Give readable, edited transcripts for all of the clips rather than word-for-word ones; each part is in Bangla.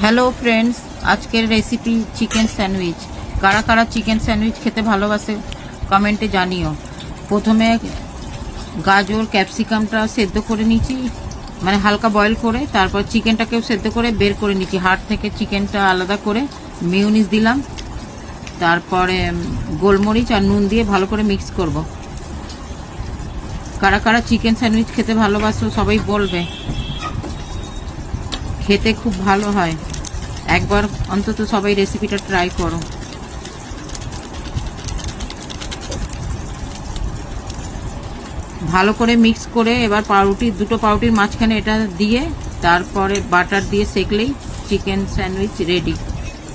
হ্যালো ফ্রেন্ডস, আজকের রেসিপি চিকেন স্যান্ডউইচ। কারা কারা চিকেন স্যান্ডউইচ খেতে ভালোবাসে কমেন্টে জানিও। প্রথমে গাজর ক্যাপসিকামটা সেদ্ধ করে নিয়েছি, মানে হালকা বয়েল করে, তারপর চিকেনটাকেও সেদ্ধ করে বের করে নিয়েছি হাড় থেকে, চিকেনটা আলাদা করে মিউনিস দিলাম, তারপরে গোলমরিচ আর নুন দিয়ে ভালো করে মিক্স করব। কারা কারা চিকেন স্যান্ডউইচ খেতে ভালোবাসো সবাই বলবে, খেতে খুব ভালো হয়। একবার অন্তত সবাই রেসিপিটা ট্রাই করো। ভালো করে মিক্স করে এবার দুটো পাউরুটির মাঝখানে এটা দিয়ে তারপরে বাটার দিয়ে সেকলেই চিকেন স্যান্ডউইচ রেডি।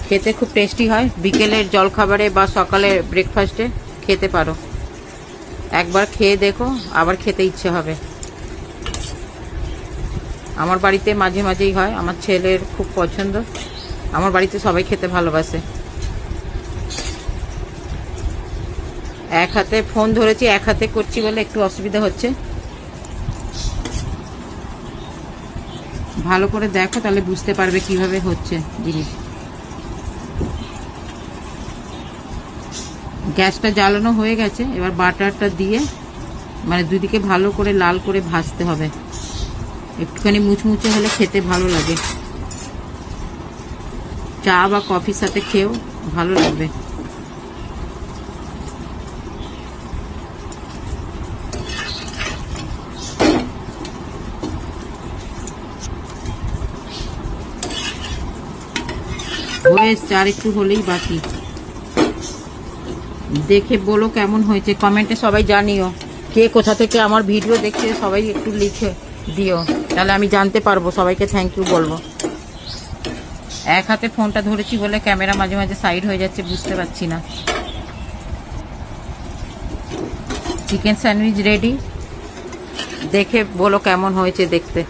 খেতে খুব টেস্টি হয়, বিকেলের জলখাবারে বা সকালে ব্রেকফাস্টে খেতে পারো। একবার খেয়ে দেখো, আবার খেতে ইচ্ছে হবে। আমার বাড়িতে মাঝে মাঝেই হয়, আমার ছেলের খুব পছন্দ, আমার বাড়িতে সবাই খেতে ভালোবাসে। এক হাতে ফোন ধরেছি, এক হাতে করছি বলে একটু অসুবিধা হচ্ছে। ভালো করে দেখো, তাহলে বুঝতে পারবে কিভাবে হচ্ছে জিনিস। গ্যাসটা জ্বালানো হয়ে গেছে, এবার বাটারটা দিয়ে মানে দুদিকে ভালো করে লাল করে ভাজতে হবে। একটুখানি মুচমুচে হলে খেতে ভালো লাগে, চা বা কফির সাথে খেয়েও ভালো লাগবে। হয়ে এসছে, আর একটু হলেই বাকি। দেখে বলো কেমন হয়েছে, কমেন্টে সবাই জানিও। কে কোথা থেকে আমার ভিডিও দেখছে সবাই একটু লিখে দিও, তাহলে আমি জানতে পারবো, সবাইকে থ্যাংক ইউ বলবো। এক হাতে ফোনটা ধরেছি বলে ক্যামেরা মাঝে মাঝে সাইড হয়ে যাচ্ছে, বুঝতে পারছি না। চিকেন স্যান্ডউইচ রেডি, দেখে বলো কেমন হয়েছে দেখতে।